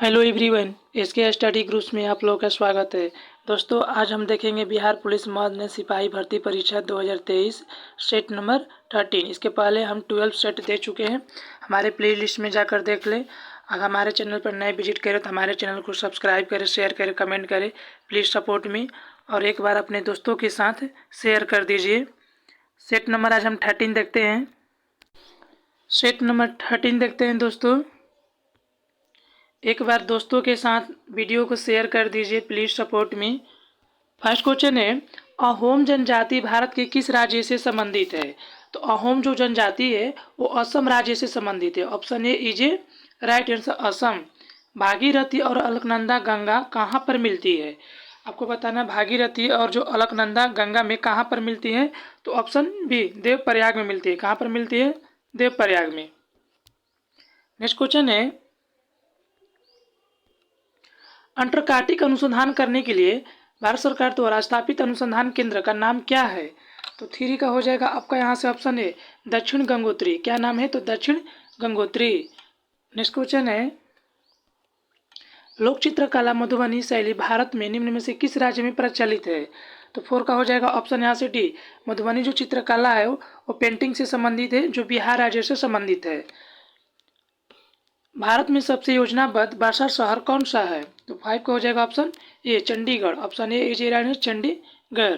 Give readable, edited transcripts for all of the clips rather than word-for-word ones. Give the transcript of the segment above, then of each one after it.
Hello everyone, SK study groups में आप लोगों का स्वागत है। दोस्तों, आज हम देखेंगे बिहार पुलिस मध्य सिपाही भर्ती परीक्षा 2023 सेट नंबर 13। इसके पहले हम 12 सेट दे चुके हैं। हमारे प्ले लिस्ट में जाकर देख लें। अगर हमारे चैनल पर नए विजिट करें तो हमारे चैनल को सब्सक्राइब करें, शेयर करें, कमेंट करें। प्लीज़ सपोर्ट मी और एक बार अपने दोस्तों के साथ शेयर कर दीजिए। सेट नंबर आज हम 13 देखते हैं। सेट नंबर 13 देखते हैं दोस्तों। एक बार दोस्तों के साथ वीडियो को शेयर कर दीजिए, please support me. First question है, अहोम जनजाति भारत के किस राज्य से संबंधित है? तो अहोम जो जनजाति है वो असम राज्य से संबंधित है। Option A is a right answer, Assam. Bhagirathi और अलकनंदा गंगा कहाँ पर मिलती है? आपको बताना भागीरथी और जो अलकनंदा गंगा में कहाँ पर मिलती है? तो ऑप्शन बी देवप्रयाग में मिलती है। कहाँ पर मिलती है? देवप्रयाग में। नेक्स्ट क्वेश्चन है, अंटार्कटिक अनुसंधान करने के लिए भारत सरकार द्वारा स्थापित अनुसंधान केंद्र का नाम क्या है? तो 3 का हो जाएगा आपका यहाँ से ऑप्शन है दक्षिण गंगोत्री। क्या नाम है? तो दक्षिण गंगोत्री। नेक्स्ट क्वेश्चन है, लोक चित्रकला मधुबनी शैली भारत में निम्न में से किस राज्य में प्रचलित है? तो 4 का हो जाएगा ऑप्शन यहाँ से डी। मधुबनी जो चित्रकला है वो पेंटिंग से संबंधित है, जो बिहार राज्य से संबंधित है। भारत में सबसे योजनाबद्ध वर्षा शहर कौन सा है? तो 5 का हो जाएगा option A Chandigarh. Option A is right, Chandigarh.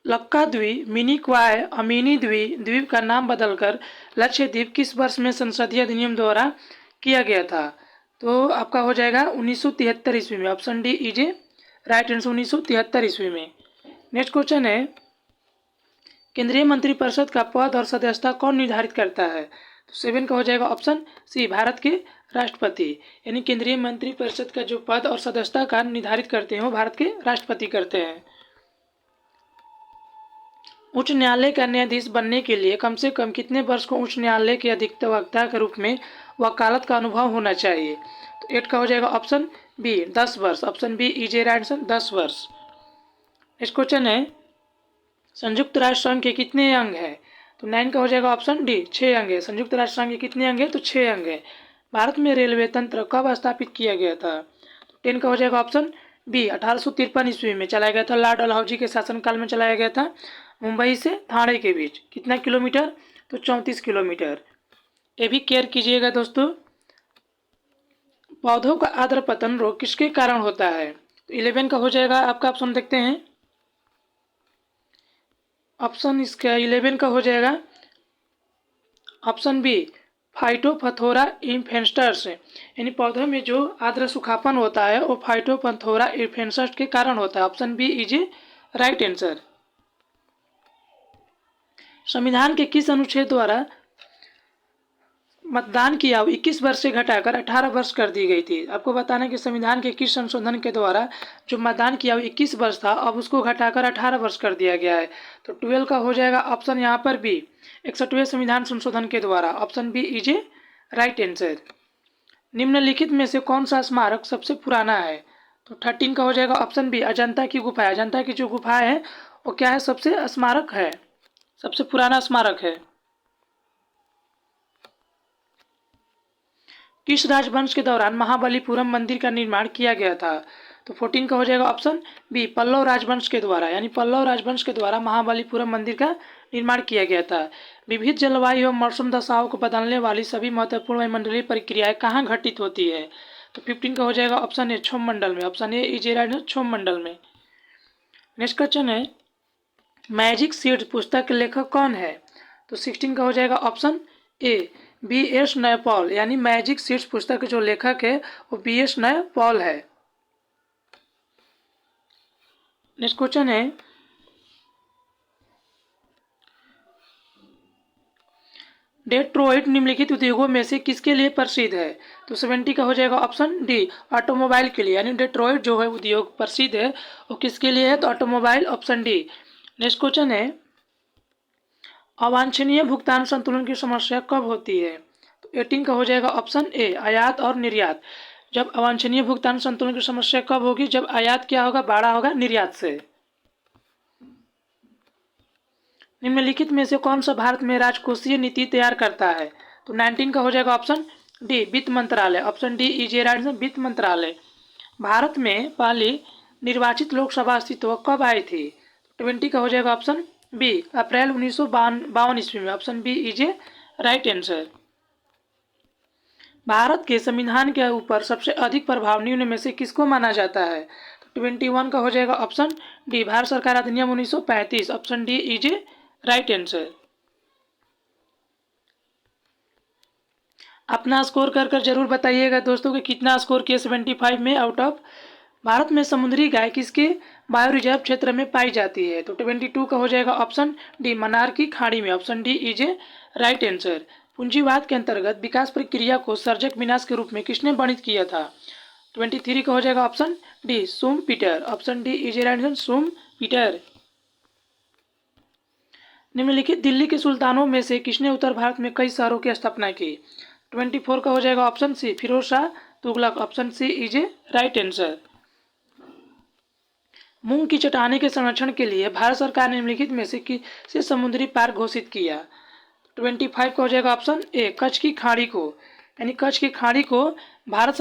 Laccadive, Minicoy, Amini द्वीप का नाम बदलकर लक्षद्वीप किस वर्ष में संसदीय अधिनियम द्वारा किया गया था? तो आपका हो जाएगा 1973 ईस्वी में। Option D is a right answer, 1973 ईस्वी में। नेक्स्ट क्वेश्चन है, केंद्रीय मंत्रिपरिषद का पद और सदस्यता कौन निर्धारित करता है? तो 7 का हो जाएगा ऑप्शन सी भारत के राष्ट्रपति। यानी केंद्रीय मंत्रिपरिषद का जो पद और सदस्यता का निर्धारित करते हैं वो भारत के राष्ट्रपति करते हैं। उच्च न्यायालय का न्यायाधीश बनने के लिए कम से कम कितने वर्ष को उच्च न्यायालय के अधिवक्ता के रूप में वकालत का अनुभव होना चाहिए? तो 8 का हो जाएगा ऑप्शन बी 10 वर्ष। Option B is a right answer, 10 वर्ष। नेक्स्ट क्वेश्चन है, संयुक्त राष्ट्र संघ के कितने अंग हैं? तो 9 का हो जाएगा ऑप्शन डी 6 अंग है। संयुक्त राष्ट्र संघ के कितने अंग है? तो 6 अंग है। भारत में रेलवे तंत्र कब स्थापित किया गया था? तो 10 का हो जाएगा ऑप्शन बी 1853 ईस्वी में चलाया गया था। लॉर्ड डलहौजी के शासनकाल में चलाया गया था। मुंबई से ठाणे के बीच। कितना किलोमीटर? तो 34 किलोमीटर। ये भी केयर कीजिएगा दोस्तों। पौधों का आद्र पतन रोग किसके कारण होता है? तो 11 का हो जाएगा आपका ऑप्शन देखते हैं। ऑप्शन इसका 11 का हो जाएगा ऑप्शन बी फाइटोपथोरा इन्फेस्टर्स। यानी पौधों में जो आद्र सूखापन होता है वो फाइटोपथोरा इन्फेस्टर्स के कारण होता है। Option B is a right answer. संविधान के किस अनुच्छेद द्वारा मतदान की आयु 21 वर्ष से घटाकर 18 वर्ष कर दी गई थी? आपको बताना है कि संविधान के किस संशोधन के द्वारा जो मतदान की आयु 21 वर्ष था अब उसको घटाकर 18 वर्ष कर दिया गया है? तो 12 का हो जाएगा ऑप्शन यहाँ पर बी 61वें संविधान संशोधन के द्वारा। Option B is a right answer. निम्नलिखित में से कौन सा स्मारक सबसे पुराना है? तो 13 का हो जाएगा ऑप्शन बी अजंता की गुफा। अजंता की जो गुफा है वो क्या है? सबसे स्मारक है, सबसे पुराना स्मारक है। किस राजवंश के दौरान महाबलीपुरम मंदिर का निर्माण किया गया था? तो 14 का हो जाएगा ऑप्शन बी पल्लव राजवंश के द्वारा। यानी पल्लव राजवंश के द्वारा महाबलीपुरम मंदिर का निर्माण किया गया था। विविध जलवायु एवं मौसम दशाओं को बदलने वाली सभी महत्वपूर्ण वायुमंडलीय प्रक्रियाएं कहाँ घटित होती है? तो 15 का हो जाएगा ऑप्शन ए क्षोभ मंडल में। ऑप्शन ए इज राइट, क्षोभ मंडल में। नेक्स्ट क्वेश्चन है, मैजिक सीड्स पुस्तक के लेखक कौन है? तो 16 का हो जाएगा ऑप्शन ए बी.एस. नयपॉल। यानी मैजिक सीड्स पुस्तक के जो लेखक है वो बी.एस. नयपॉल है। नेक्स्ट क्वेश्चन है, डेट्रॉइट निम्नलिखित उद्योगों में से किसके लिए प्रसिद्ध है? तो 70 का हो जाएगा ऑप्शन डी ऑटोमोबाइल के लिए। यानी डेट्रॉइट जो है उद्योग प्रसिद्ध है वो किसके लिए है? तो automobile. Option D. Next question है, अवांछनीय भुगतान संतुलन की समस्या कब होती है? तो 18 का हो जाएगा ऑप्शन ए आयात और निर्यात। जब अवांछनीय भुगतान संतुलन की समस्या कब होगी? जब आयात क्या होगा? बड़ा होगा निर्यात से। निम्नलिखित में से कौन सा भारत में राजकोषीय नीति तैयार करता है? तो तो 19 का हो जाएगा ऑप्शन डी वित्त मंत्रालय। Option D is a right answer, वित्त मंत्रालय। भारत में पहली निर्वाचित लोकसभा अस्तित्व कब आई थी? 20 का हो जाएगा ऑप्शन बी अप्रैल 1952 ईस्वी में। Option B is a right answer. Bharat के संविधान के ऊपर सबसे अधिक प्रभावनीय में से किसको माना जाता है? 21 का हो जाएगा ऑप्शन डी भारत सरकार अधिनियम 1935। Option D is a right answer. अपना स्कोर कर जरूर बताइएगा दोस्तों कि कितना स्कोर किए 75 में आउट ऑफ। भारत में समुद्री गाय किसके बायो रिजर्व क्षेत्र में पाई जाती है? तो 22 का हो जाएगा ऑप्शन डी मन्नार की खाड़ी में। Option D is a right answer. पूंजीवाद के अंतर्गत विकास प्रक्रिया को सर्जक विनाश के रूप में किसने वर्णित किया था? 23 का हो जाएगा option D sum Peter. Option D is a right answer, sum Peter. निम्नलिखित दिल्ली के सुल्तानों में से किसने उत्तर भारत में कई शहरों की स्थापना की? 24 का हो जाएगा option C Firoz Shah Tughlaq. Option C is a right answer. मूंग की चट्टाने के संरक्षण के लिए भारत सरकार ने निम्नलिखित में से किसे समुद्री पार्क घोषित किया? 25 का हो जाएगा ऑप्शन ए कच्छ की खाड़ी को, यानी कच्छ की खाड़ी को भारत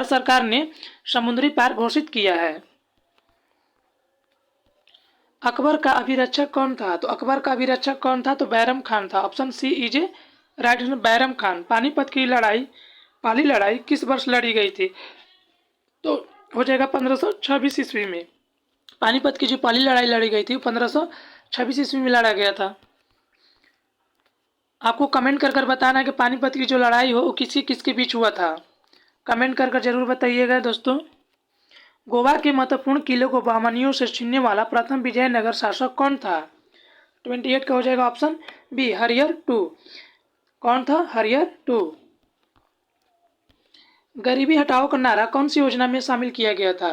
सरकार ने समुद्री पार्क घोषित किया है। अकबर का अभिरक्षक कौन था? तो अकबर का अभिरक्षक कौन था? तो बैरम खान था। Option C is a right answer, Bairam Khan. Panipat की पहली लड़ाई किस वर्ष लड़ी गई थी? तो हो जाएगा 1526 ईस्वी में। पानीपत की जो पहली लड़ाई लड़ी गई थी 1526 ईस्वी में लड़ा गया था। आपको कमेंट कर बताना है कि पानीपत की जो लड़ाई हो वो किसके बीच हुआ था। कमेंट कर जरूर बताइएगा दोस्तों। गोवा के महत्वपूर्ण किले को बहमनियों से छीनने वाला प्रथम विजयनगर शासक कौन था? 28 का हो जाएगा ऑप्शन बी हरियर 2। कौन था? हरियर 2। गरीबी हटाओ का नारा कौन सी योजना में शामिल किया गया था?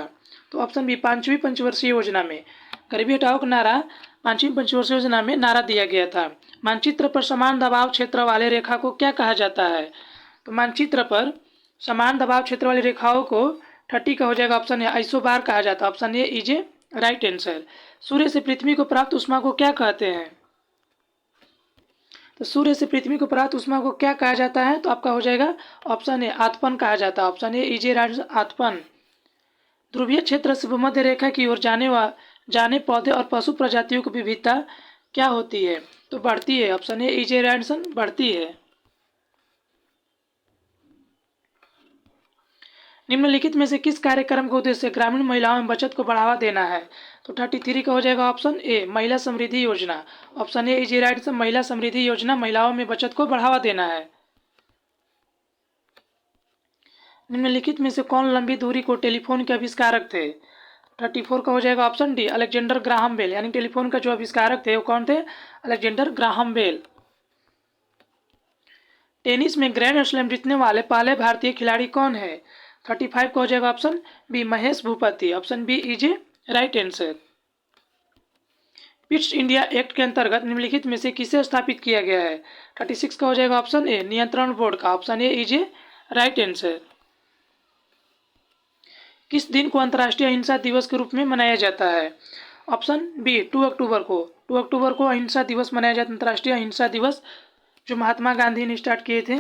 तो ऑप्शन बी पांचवी पंचवर्षीय योजना में। गरीबी हटाओ का नारा पांचवी पंचवर्षीय योजना में नारा दिया गया था। मानचित्र पर समान दबाव क्षेत्र वाले रेखा को क्या कहा जाता है? तो मानचित्र पर समान दबाव क्षेत्र वाली रेखाओं को 30 का हो जाएगा ऑप्शन ए आइसोबार कहा जाता है। Option A is a right answer. सूर्य से पृथ्वी को प्राप्त ऊष्मा को क्या कहते हैं? तो सूर्य से पृथ्वी को प्राप्त ऊष्मा को क्या कहा जाता है? तो आपका हो जाएगा ऑप्शन ए आतपन कहा जाता है। Option A is a right answer, आतपन। ध्रुवीय क्षेत्र से भूमध्य रेखा की ओर जाने पौधे और पशु प्रजातियों की विविधता क्या होती है? तो बढ़ती है। Option A is a right answer, बढ़ती है। निम्नलिखित में से किस कार्यक्रम का उद्देश्य ग्रामीण महिलाओं में बचत को बढ़ावा देना है? तो 33 का हो जाएगा ऑप्शन ए महिला समृद्धि योजना। Option A is a right answer, महिला समृद्धि योजना महिलाओं में बचत को बढ़ावा देना है। निम्नलिखित में से कौन लंबी दूरी को टेलीफोन के आविष्कारक थे? 34 का हो जाएगा option D Alexander Graham Bell, यानी टेलीफोन का जो आविष्कारक थे वो कौन थे? Alexander Graham Bell. टेनिस में ग्रैंड स्लैम जीतने वाले पहले भारतीय खिलाड़ी कौन है? 35 का हो जाएगा option B Mahesh Bhupathi. Option B is a right answer. Pitt's India Act के अंतर्गत निम्नलिखित में से किसे स्थापित किया गया है? 36 का हो जाएगा ऑप्शन ए नियंत्रण बोर्ड का। Option A is a right answer. किस दिन को अंतर्राष्ट्रीय अहिंसा दिवस के रूप में मनाया जाता है? ऑप्शन बी 2 अक्टूबर को। 2 अक्टूबर को अहिंसा दिवस मनाया जाता है, अंतर्राष्ट्रीय अहिंसा दिवस जो महात्मा गांधी ने स्टार्ट किए थे।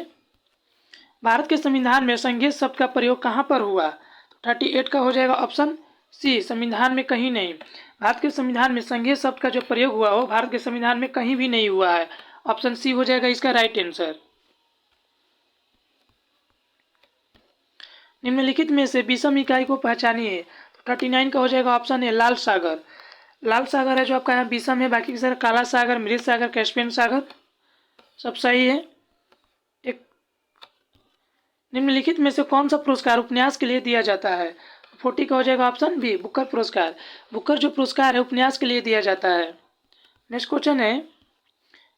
भारत के संविधान में संघीय शब्द का प्रयोग कहाँ पर हुआ? तो 38 का हो जाएगा ऑप्शन सी संविधान में कहीं नहीं। भारत के संविधान में संघीय शब्द का जो प्रयोग हुआ हो भारत के संविधान में कहीं भी नहीं हुआ है। ऑप्शन सी हो जाएगा इसका राइट आंसर। निम्नलिखित में से विषम इकाई को पहचानिए। तो 39 का हो जाएगा ऑप्शन ए लाल सागर। लाल सागर है जो आपका यहाँ विषम है, बाकी के सारे काला सागर, मृत सागर, कैस्पियन सागर सब सही है। एक निम्नलिखित में से कौन सा पुरस्कार उपन्यास के लिए दिया जाता है? 40 का हो जाएगा ऑप्शन बी बुकर पुरस्कार। बुकर जो पुरस्कार है उपन्यास के लिए दिया जाता है। नेक्स्ट क्वेश्चन है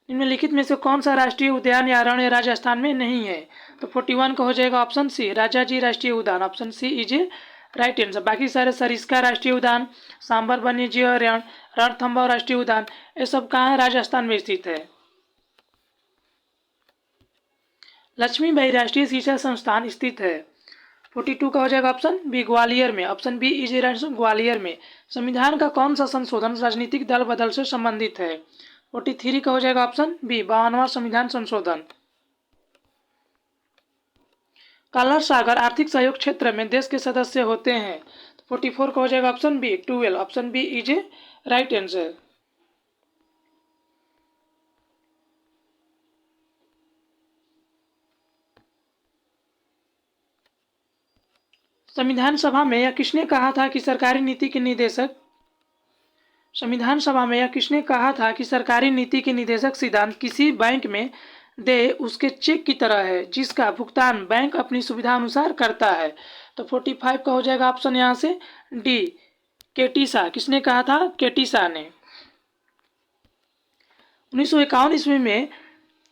निम्नलिखित में से कौन सा राष्ट्रीय उद्यान या अरण्य राजस्थान में नहीं है? तो 41 का हो जाएगा ऑप्शन सी राजाजी राष्ट्रीय उद्यान। Option C is a right answer. बाकी सारे सरिस्का राष्ट्रीय उद्यान, सांबर वन्यजीव अभयारण्य, रणथंभौर राष्ट्रीय उद्यान ये सब कहाँ है? राजस्थान में स्थित है। लक्ष्मीबाई राष्ट्रीय शिक्षा संस्थान स्थित है। 42 का हो जाएगा ऑप्शन बी ग्वालियर में। Option B is a right answer, Gwalior में। संविधान का कौन सा संशोधन राजनीतिक दल बदल से संबंधित है? 43 का हो जाएगा ऑप्शन बी 52वां संविधान संशोधन। कलर सागर आर्थिक सहयोग क्षेत्र में देश के सदस्य होते हैं? 44 का हो जाएगा option B 12, option B is a right answer. संविधान सभा में यह किसने कहा था कि सरकारी नीति के निदेशक संविधान सभा में यह किसने कहा था कि सरकारी नीति के निदेशक सिद्धांत किसी बैंक में दे उसके चेक की तरह है जिसका भुगतान बैंक अपनी सुविधा अनुसार करता है? तो 45 का हो जाएगा ऑप्शन यहाँ से डी केटीसा। किसने कहा था? केटीसा ने। 1951 ईस्वी में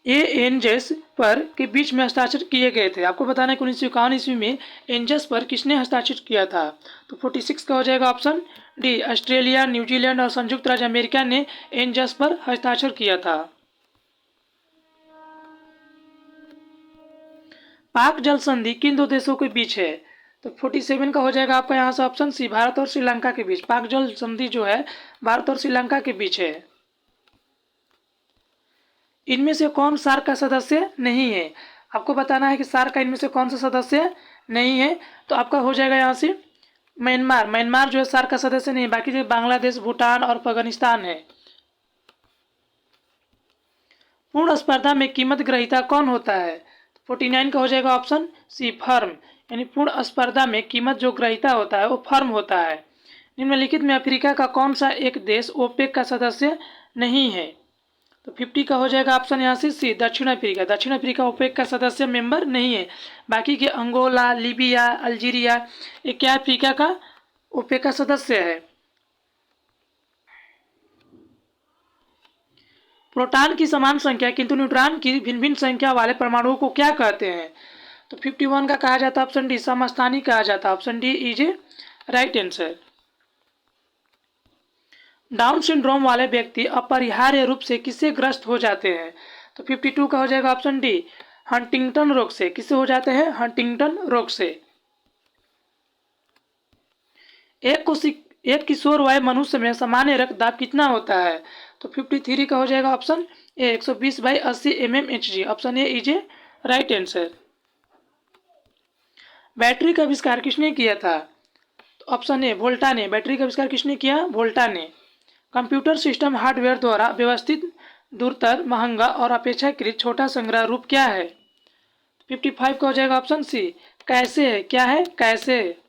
एंजस पर के बीच में हस्ताक्षर किए गए थे। आपको बताना है कि 1951 ईस्वी में एंजस पर किसने हस्ताक्षर किया था? तो 46 का हो जाएगा ऑप्शन डी ऑस्ट्रेलिया, न्यूजीलैंड और संयुक्त राज्य अमेरिका ने एंजस पर हस्ताक्षर किया था। पाक जल संधि किन दो देशों के बीच है? तो 47 का हो जाएगा आपका यहाँ से ऑप्शन सी भारत और श्रीलंका के बीच। पाक जल संधि जो है भारत और श्रीलंका के बीच है। इनमें से कौन सार्क का सदस्य नहीं है? आपको बताना है कि सार्क का इनमें से कौन सा सदस्य नहीं है। तो आपका हो जाएगा यहाँ से म्यांमार जो है सार्क का सदस्य नहीं है। बाकी जो बांग्लादेश, भूटान और अफगानिस्तान है। पूर्ण स्पर्धा में कीमत ग्रहीता कौन होता है? 49 का हो जाएगा ऑप्शन सी फर्म, यानी पूर्ण स्पर्धा में कीमत जो ग्रहीता होता है वो फर्म होता है। निम्नलिखित में अफ्रीका का कौन सा एक देश ओपेक का सदस्य नहीं है? तो 50 का हो जाएगा ऑप्शन यहाँ से सी दक्षिण अफ्रीका। दक्षिण अफ्रीका ओपेक का सदस्य मेंबर नहीं है। बाकी के अंगोला, लीबिया, अल्जीरिया ये क्या अफ्रीका का ओपेक का सदस्य है। प्रोटॉन की समान संख्या किंतु न्यूट्रॉन की भिन्न भिन्न संख्या वाले परमाणुओं को क्या कहते हैं? तो 51 का कहा जाता है ऑप्शन डी समस्थानी कहा जाता है। Option D is a right answer. Down syndrome वाले व्यक्ति अपरिहार्य रूप से किससे ग्रस्त हो जाते हैं? तो 52 का हो जाएगा ऑप्शन डी हंटिंगटन रोग से। किससे हो जाते हैं? हंटिंगटन रोग से। एक किशोर वय मनुष्य में सामान्य रक्तदाब कितना होता है? तो 53 का हो जाएगा option A 120/80 mmHg। Option A is a right answer. Battery का आविष्कार किसने किया था? तो ऑप्शन ए वोल्टा ने। बैटरी का आविष्कार किसने किया? वोल्टा ने। कंप्यूटर सिस्टम हार्डवेयर द्वारा व्यवस्थित दूरतर, महंगा और अपेक्षाकृत छोटा संग्रह रूप क्या है? 55 का हो जाएगा ऑप्शन सी कैसे है। क्या है? कैसे।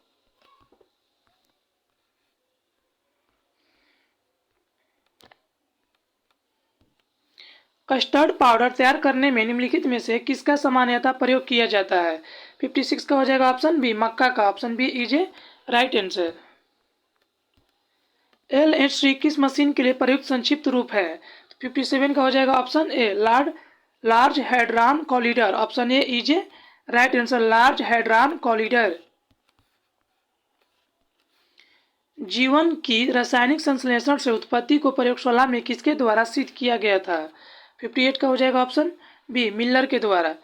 कस्टर्ड पाउडर तैयार करने में निम्नलिखित में से किसका सामान्यतः प्रयोग किया जाता है? 56 का हो जाएगा ऑप्शन बी मक्का का। Option B is a right answer. LHC किस मशीन के लिए प्रयुक्त संक्षिप्त रूप है? 57 का हो जाएगा option A large hadron collider. Option A is a right answer large hadron collider. जीवन की रासायनिक संश्लेषण से उत्पत्ति को प्रयोगशाला में किसके द्वारा सिद्ध किया गया था? 58 का हो जाएगा ऑप्शन बी मिलर के द्वारा।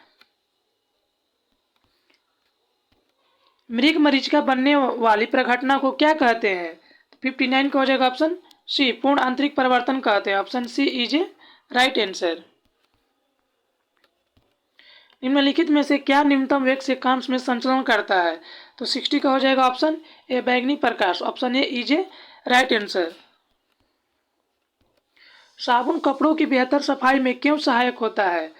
मृग मरीचिका बनने वाली प्रघटना को क्या कहते हैं? 59 का हो जाएगा ऑप्शन सी पूर्ण आंतरिक परिवर्तन कहते हैं। Option C is a right answer. निम्नलिखित में से क्या निम्नतम वेग से कण में संचलन करता है? तो 60 का हो जाएगा ऑप्शन ए बैंगनी प्रकाश। Option A is a right answer. साबुन कपड़ों की बेहतर सफाई में क्यों सहायक होता है?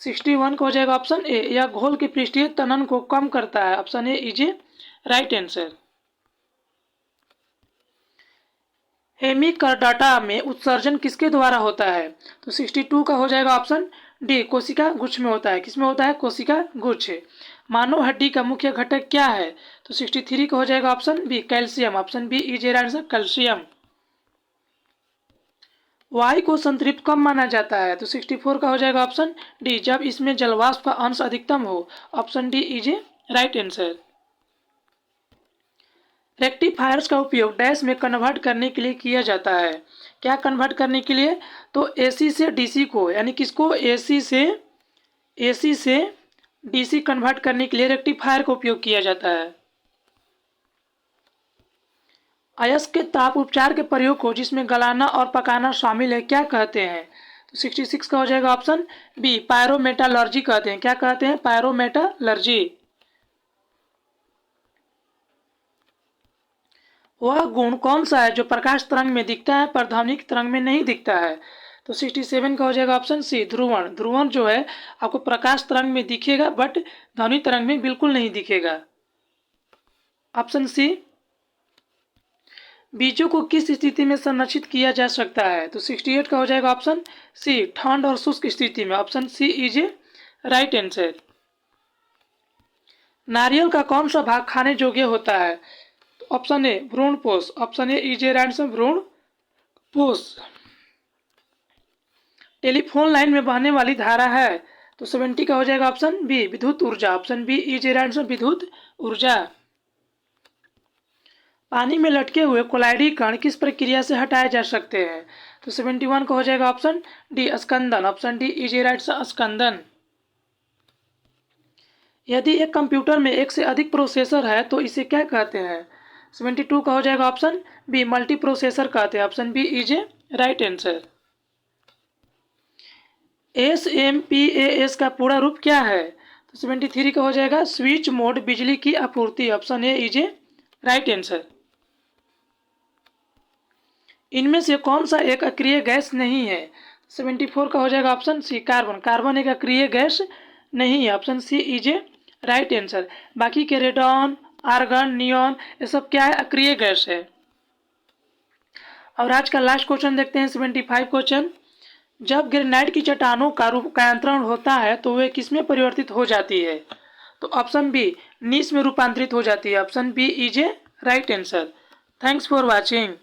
61 का हो जाएगा ऑप्शन ए यह घोल के पृष्ठीय तनन को कम करता है। Option A is a right answer. Hemichordata में उत्सर्जन किसके द्वारा होता है? तो 62 का हो जाएगा ऑप्शन डी कोशिका गुच्छ में होता है। किसमें होता है? कोशिका गुच्छ। मानव हड्डी का मुख्य घटक क्या है? तो 63 का हो जाएगा option B calcium. Option B is a answer calcium. वायु को संतृप्त कब माना जाता है? तो 64 का हो जाएगा ऑप्शन डी जब इसमें जलवाष्प का अंश अधिकतम हो। Option D is a right answer. Rectifiers का उपयोग डैश में कन्वर्ट करने के लिए किया जाता है। क्या कन्वर्ट करने के लिए? तो एसी से डीसी को, यानी किसको? एसी से डीसी कन्वर्ट करने के लिए रेक्टिफायर का उपयोग किया जाता है। अयस्क के ताप उपचार के प्रयोग को जिसमें गलाना और पकाना शामिल है क्या कहते हैं? तो 66 का हो जाएगा ऑप्शन बी पायरोमेटालर्जी कहते हैं। क्या कहते हैं? पायरोमेटालर्जी। वह गुण कौन सा है जो प्रकाश तरंग में दिखता है पर ध्वनिक तरंग में नहीं दिखता है? तो 67 का हो जाएगा ऑप्शन सी, ध्रुवण। ध्रुवण जो है आपको प्रकाश तरंग में दिखेगा बट ध्वनि तरंग में बिल्कुल नहीं दिखेगा। Option C. बीजों को किस स्थिति में संरक्षित किया जा सकता है? तो 68 का हो जाएगा ऑप्शन सी, ठंड और शुष्क स्थिति में। Option C is a right answer. नारियल का कौन सा भाग खाने योग्य होता है? ऑप्शन ए भ्रूण पोष। Option A is a answer, भ्रूण पोष। टेलीफोन लाइन में बहने वाली धारा है? तो 70 का हो जाएगा ऑप्शन बी, विद्युत ऊर्जा। Option B is a answer, विद्युत ऊर्जा। पानी में लटके हुए कोलाइडी कण किस प्रक्रिया से हटाए जा सकते हैं? तो 71 का हो जाएगा ऑप्शन डी, स्कंदन। Option D is a answer, स्कंदन। यदि एक कंप्यूटर में एक से अधिक प्रोसेसर है तो इसे क्या कहते हैं? 72 का हो जाएगा ऑप्शन बी, मल्टी प्रोसेसर कहते हैं। Option B is a right answer. SMPAS का पूरा रूप क्या है? तो 73 का हो जाएगा स्विच मोड बिजली की आपूर्ति। Option A is a right answer. इनमें से कौन सा एक अक्रिय गैस नहीं है? 74 का हो जाएगा ऑप्शन सी, कार्बन। कार्बन एक अक्रिय गैस नहीं है। Option C is a right answer. बाकी के रेडॉन, आर्गन, नियॉन, ये सब क्या है? अक्रिय गैस है। और आज का लास्ट क्वेश्चन देखते हैं, 75 क्वेश्चन। जब ग्रेनाइट की चट्टानों का रूपांतरण होता है तो वे किसमें परिवर्तित हो जाती है? तो ऑप्शन बी, नीस में रूपांतरित हो जाती है। Option B is a right answer. Thanks for watching.